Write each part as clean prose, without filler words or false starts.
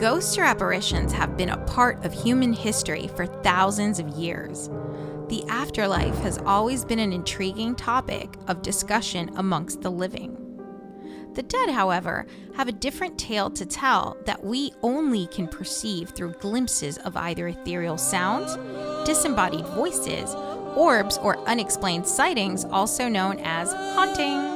Ghosts or apparitions have been a part of human history for thousands of years. The afterlife has always been an intriguing topic of discussion amongst the living. The dead, however, have a different tale to tell that we only can perceive through glimpses of either ethereal sounds, disembodied voices, orbs, or unexplained sightings, also known as hauntings.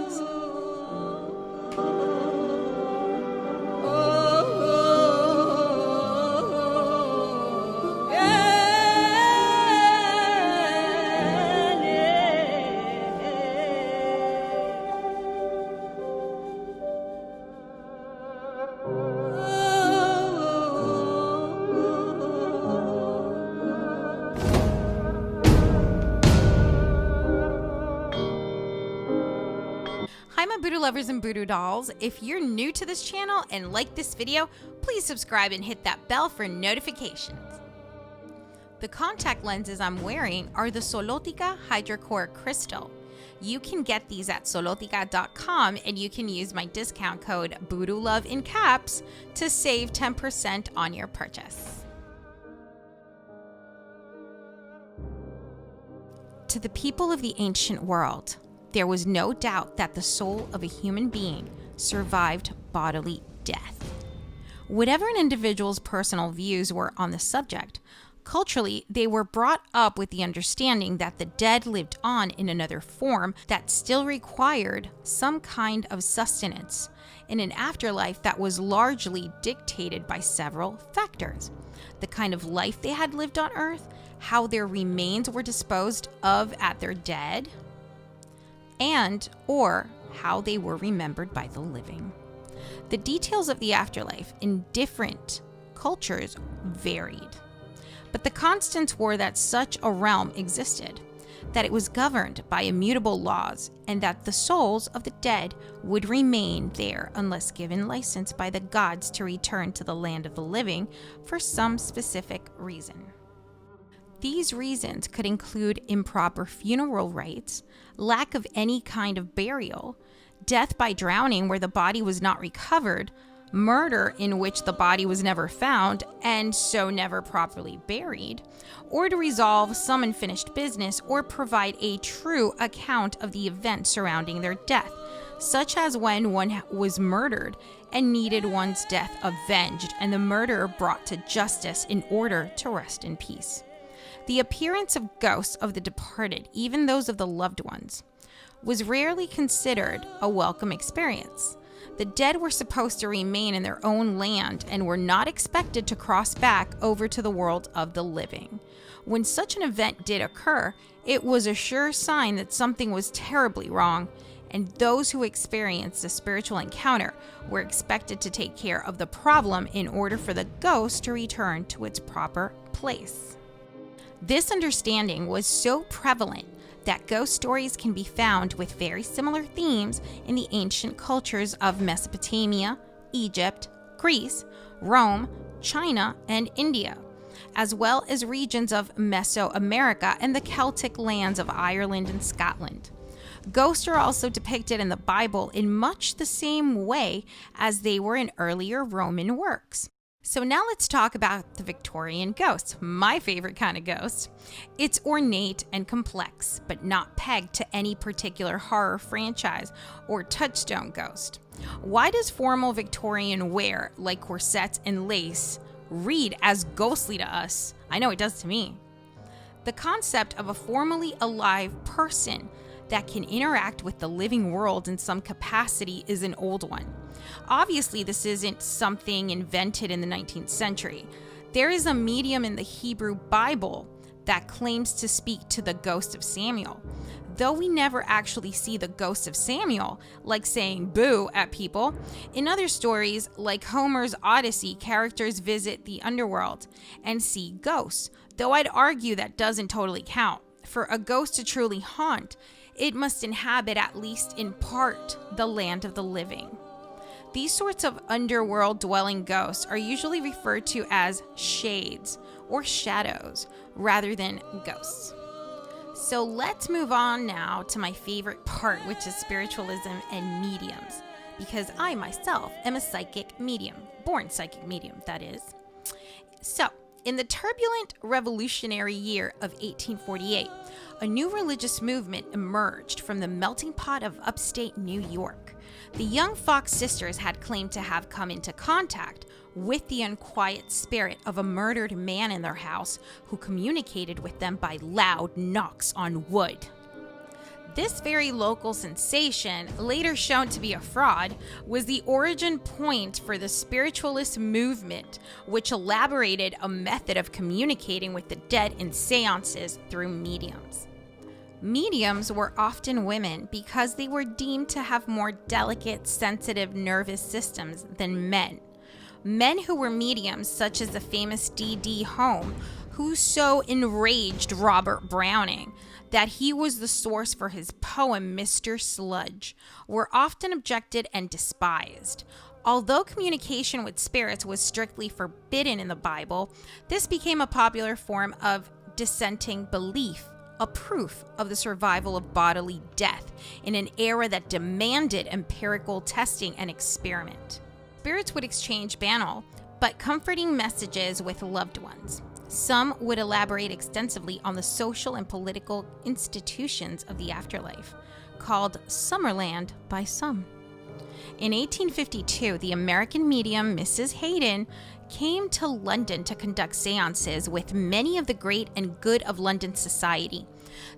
Hi my voodoo lovers and voodoo dolls. If you're new to this channel and like this video, please subscribe and hit that bell for notifications. The contact lenses I'm wearing are the Solotica Hidrocor Cristal. You can get these at Solotica.com and you can use my discount code VoodooLove in caps to save 10% on your purchase. To the people of the ancient world, there was no doubt that the soul of a human being survived bodily death. Whatever an individual's personal views were on the subject, culturally, they were brought up with the understanding that the dead lived on in another form that still required some kind of sustenance in an afterlife that was largely dictated by several factors: the kind of life they had lived on Earth, how their remains were disposed of at their dead, and or how they were remembered by the living. The details of the afterlife in different cultures varied, but the constants were that such a realm existed, that it was governed by immutable laws, and that the souls of the dead would remain there unless given license by the gods to return to the land of the living for some specific reason. These reasons could include improper funeral rites, lack of any kind of burial, death by drowning where the body was not recovered, murder in which the body was never found and so never properly buried, or to resolve some unfinished business or provide a true account of the events surrounding their death, such as when one was murdered and needed one's death avenged and the murderer brought to justice in order to rest in peace. The appearance of ghosts of the departed, even those of the loved ones, was rarely considered a welcome experience. The dead were supposed to remain in their own land and were not expected to cross back over to the world of the living. When such an event did occur, it was a sure sign that something was terribly wrong, and those who experienced a spiritual encounter were expected to take care of the problem in order for the ghost to return to its proper place. This understanding was so prevalent that ghost stories can be found with very similar themes in the ancient cultures of Mesopotamia, Egypt, Greece, Rome, China, and India, as well as regions of Mesoamerica and the Celtic lands of Ireland and Scotland. Ghosts are also depicted in the Bible in much the same way as they were in earlier Roman works. So now let's talk about the Victorian ghost, my favorite kind of ghost. It's ornate and complex, but not pegged to any particular horror franchise or touchstone ghost. Why does formal Victorian wear, like corsets and lace, read as ghostly to us? I know it does to me. The concept of a formally alive person that can interact with the living world in some capacity is an old one. Obviously, this isn't something invented in the 19th century. There is a medium in the Hebrew Bible that claims to speak to the ghost of Samuel. Though we never actually see the ghost of Samuel, like saying boo at people, in other stories, like Homer's Odyssey, characters visit the underworld and see ghosts, though I'd argue that doesn't totally count. For a ghost to truly haunt, it must inhabit, at least in part, the land of the living. These sorts of underworld dwelling ghosts are usually referred to as shades or shadows rather than ghosts. So let's move on now to my favorite part, which is spiritualism and mediums. because I myself am a psychic medium, born psychic medium, that is. So, in the turbulent revolutionary year of 1848, a new religious movement emerged from the melting pot of upstate New York. The young Fox sisters had claimed to have come into contact with the unquiet spirit of a murdered man in their house who communicated with them by loud knocks on wood. This very local sensation, later shown to be a fraud, was the origin point for the spiritualist movement, which elaborated a method of communicating with the dead in seances through mediums. Mediums were often women because they were deemed to have more delicate, sensitive nervous systems than men. Men who were mediums, such as the famous D.D. Home, who so enraged Robert Browning that he was the source for his poem Mr. Sludge, were often objected and despised. Although communication with spirits was strictly forbidden in the Bible, this became a popular form of dissenting belief, a proof of the survival of bodily death in an era that demanded empirical testing and experiment. Spirits would exchange banal but comforting messages with loved ones. Some would elaborate extensively on the social and political institutions of the afterlife, called Summerland by some. In 1852, the American medium Mrs. Hayden came to London to conduct seances with many of the great and good of London society.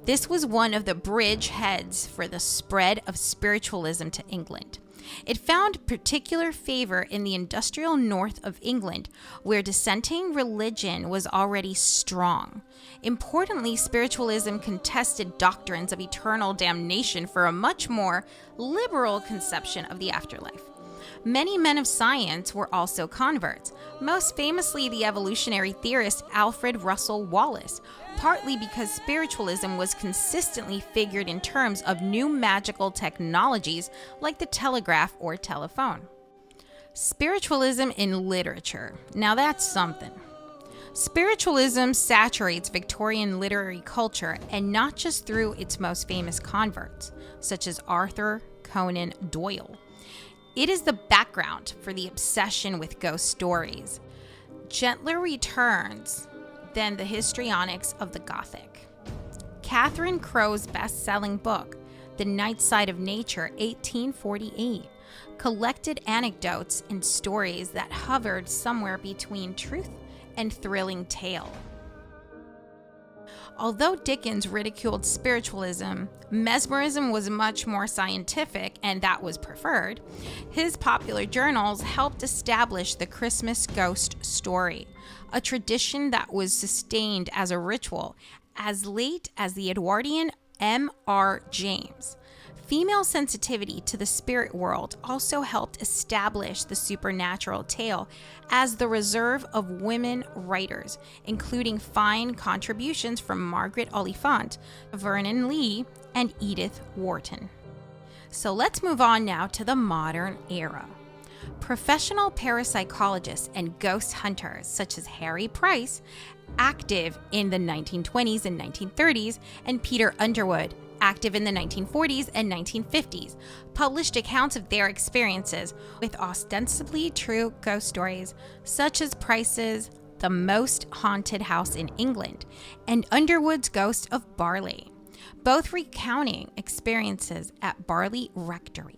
This was one of the bridgeheads for the spread of spiritualism to England. It found particular favor in the industrial north of England, where dissenting religion was already strong. Importantly, spiritualism contested doctrines of eternal damnation for a much more liberal conception of the afterlife. Many men of science were also converts, most famously the evolutionary theorist Alfred Russel Wallace, partly because spiritualism was consistently figured in terms of new magical technologies like the telegraph or telephone. Spiritualism in literature. Now that's something. Spiritualism saturates Victorian literary culture, and not just through its most famous converts, such as Arthur Conan Doyle. It is the background for the obsession with ghost stories. Gentler returns than the histrionics of the Gothic. Catherine Crowe's best-selling book, The Night Side of Nature, 1848, collected anecdotes and stories that hovered somewhere between truth and thrilling tale. Although Dickens ridiculed spiritualism, mesmerism was much more scientific, and that was preferred. His popular journals helped establish the Christmas ghost story, a tradition that was sustained as a ritual as late as the Edwardian M.R. James. Female sensitivity to the spirit world also helped establish the supernatural tale as the reserve of women writers, including fine contributions from Margaret Oliphant, Vernon Lee, and Edith Wharton. So let's move on now to the modern era. Professional parapsychologists and ghost hunters such as Harry Price, active in the 1920s and 1930s, and Peter Underwood, active in the 1940s and 1950s, published accounts of their experiences with ostensibly true ghost stories, such as Price's The Most Haunted House in England and Underwood's Ghost of Barley, both recounting experiences at Barley Rectory.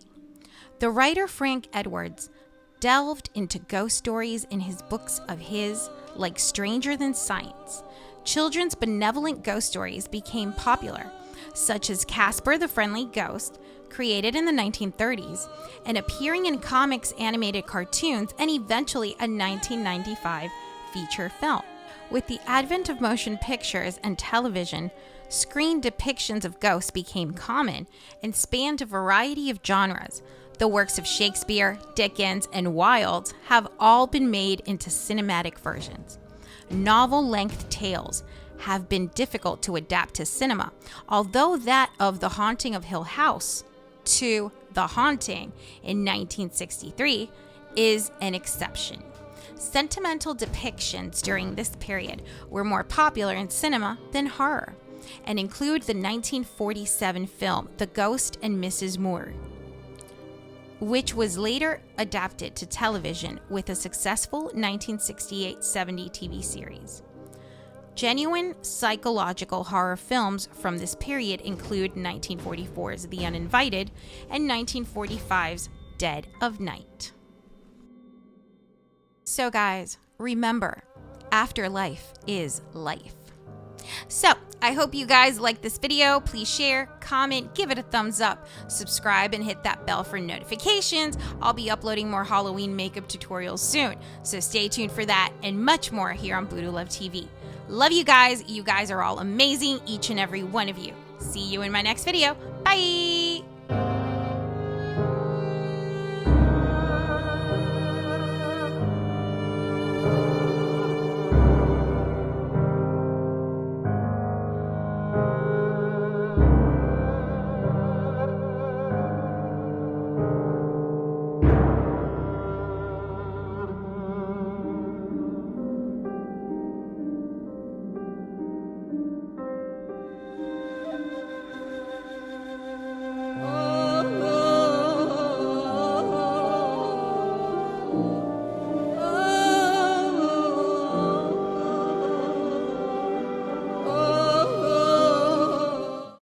The writer Frank Edwards delved into ghost stories in his books of his, like Stranger Than Science. Children's benevolent ghost stories became popular, such as Casper the Friendly Ghost, created in the 1930s, and appearing in comics, animated cartoons, and eventually a 1995 feature film. With the advent of motion pictures and television, screen depictions of ghosts became common and spanned a variety of genres. The works of Shakespeare, Dickens, and Wilde have all been made into cinematic versions. Novel-length tales have been difficult to adapt to cinema, although that of The Haunting of Hill House to The Haunting in 1963 is an exception. Sentimental depictions during this period were more popular in cinema than horror, and include the 1947 film The Ghost and Mrs. Moore. which was later adapted to television with a successful 1968-70 TV series. Genuine psychological horror films from this period include 1944's The Uninvited and 1945's Dead of Night. So guys, remember, afterlife is life. So, I hope you guys liked this video. Please share, comment, give it a thumbs up, subscribe, and hit that bell for notifications. I'll be uploading more Halloween makeup tutorials soon, so stay tuned for that and much more here on Voodoo Love TV. Love you guys. You guys are all amazing, each and every one of you. See you in my next video. Bye!